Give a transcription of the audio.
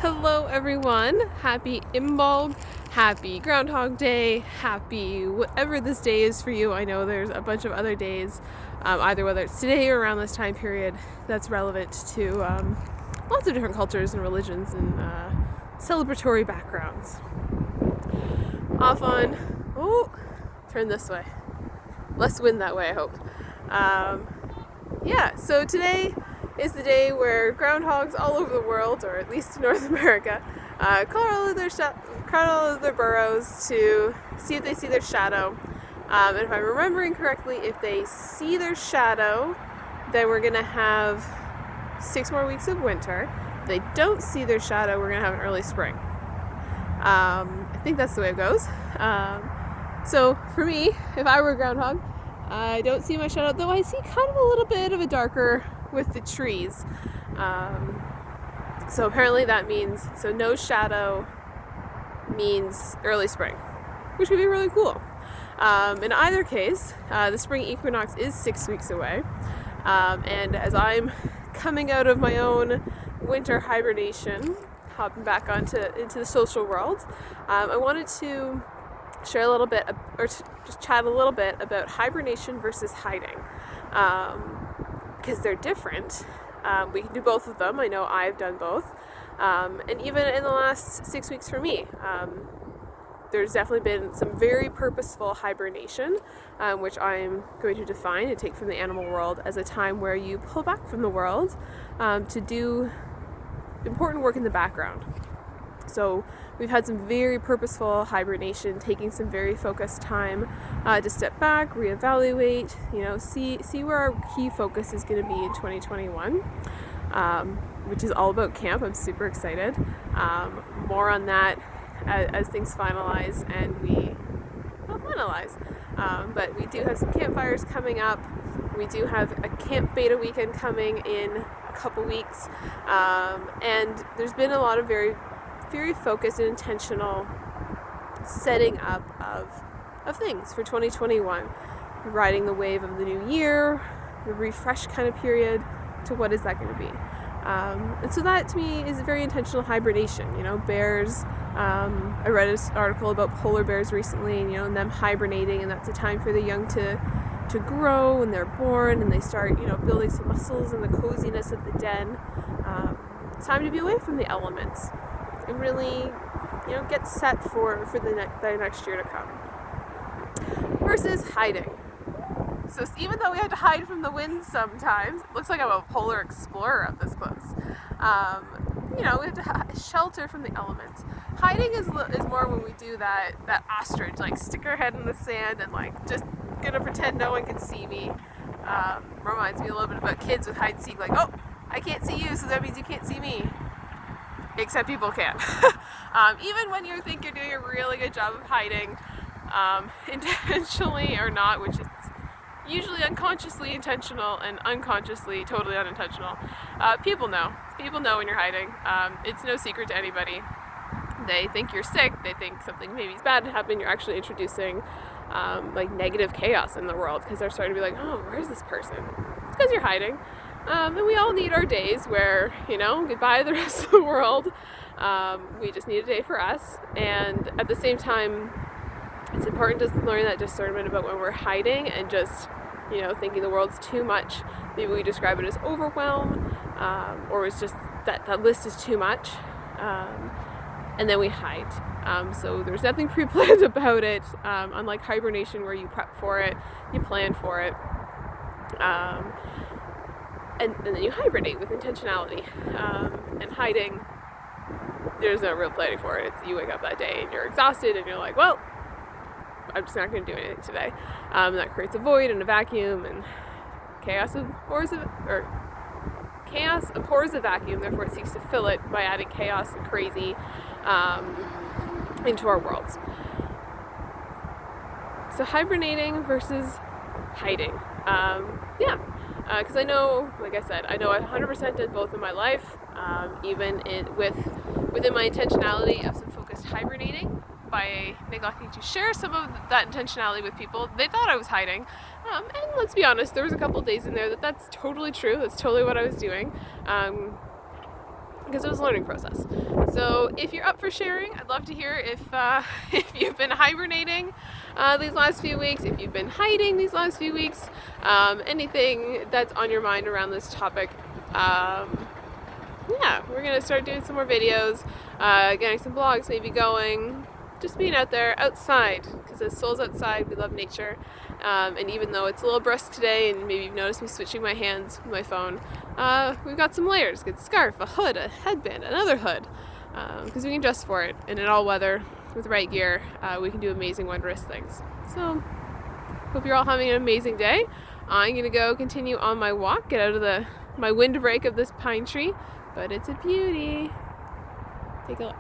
Hello everyone, happy Imbolg, happy Groundhog Day, happy whatever this day is for you. I know there's a bunch of other days, either whether it's today or around this time period, that's relevant to lots of different cultures and religions and celebratory backgrounds. Turn this way. Less wind that way, I hope. So today is the day where groundhogs all over the world, or at least in North America, crawl out of their burrows to see if they see their shadow. And if I'm remembering correctly, if they see their shadow, then we're going to have 6 more weeks of winter. If they don't see their shadow, we're going to have an early spring. I think that's the way it goes. So for me, if I were a groundhog, I don't see my shadow, though I see kind of a little bit of a darker with the trees. So apparently that means, no shadow means early spring, which could be really cool. In either case, the spring equinox is 6 weeks away. And as I'm coming out of my own winter hibernation, hopping back into the social world, I wanted to share a little bit, or just chat a little bit about hibernation versus hiding, because they're different. We can do both of them. I know I've done both, and even in the last 6 weeks for me, there's definitely been some very purposeful hibernation, which I'm going to define and take from the animal world as a time where you pull back from the world to do important work in the background. So we've had some very purposeful hibernation, taking some very focused time to step back, reevaluate, see where our key focus is going to be in 2021, which is all about camp. I'm super excited. More on that as things finalize and we finalize. But we do have some campfires coming up. We do have a camp beta weekend coming in a couple weeks. And there's been a lot of very focused and intentional setting up of things for 2021, riding the wave of the new year, the refresh kind of period, to what is that going to be. And so that to me is a very intentional hibernation. Bears, I read an article about polar bears recently, and them hibernating, and that's a time for the young to grow when they're born, and they start building some muscles in the coziness of the den. It's time to be away from the elements and really, get set for the next year to come. Versus hiding. So even though we have to hide from the wind sometimes, it looks like I'm a polar explorer up this close. We have to shelter from the elements. Hiding is more when we do that ostrich, stick our head in the sand and just gonna pretend no one can see me. Reminds me a little bit about kids with hide and seek, oh, I can't see you, so that means you can't see me. Except people can. Even when you think you're doing a really good job of hiding, intentionally or not, which is usually unconsciously intentional and unconsciously totally unintentional, people know. People know when you're hiding. It's no secret to anybody. They think you're sick. They think something maybe is bad to happen. You're actually introducing negative chaos in the world, because they're starting to be like, oh, where's this person? It's because you're hiding. And we all need our days where, goodbye to the rest of the world. We just need a day for us. And at the same time, it's important to learn that discernment about when we're hiding and just, thinking the world's too much. Maybe we describe it as overwhelm, or it's just that list is too much. And then we hide. So there's nothing pre-planned about it, unlike hibernation where you prep for it, you plan for it. And then you hibernate with intentionality. And hiding, there's no real planning for it. It's you wake up that day and you're exhausted and you're like, well, I'm just not going to do anything today. That creates a void and a vacuum, and chaos abhors a vacuum, therefore it seeks to fill it by adding chaos and crazy into our worlds. So hibernating versus hiding. Because I know, like I said, I 100% did both in my life, even within my intentionality of some focused hibernating, by neglecting to share some of that intentionality with people. They thought I was hiding, and let's be honest, there was a couple days in there that's totally true. That's totally what I was doing. because it was a learning process. So if you're up for sharing, I'd love to hear if if you've been hibernating these last few weeks, if you've been hiding these last few weeks, anything that's on your mind around this topic. Yeah, we're gonna start doing some more videos, getting some vlogs maybe going, just being out there, outside, because as souls outside, we love nature. And even though it's a little brisk today, and maybe you've noticed me switching my hands with my phone, we've got some layers, good scarf, a hood, a headband, another hood, because we can dress for it. And in all weather, with the right gear, we can do amazing, wondrous things. So, hope you're all having an amazing day. I'm gonna go continue on my walk, get out of my windbreak of this pine tree, but it's a beauty. Take a look.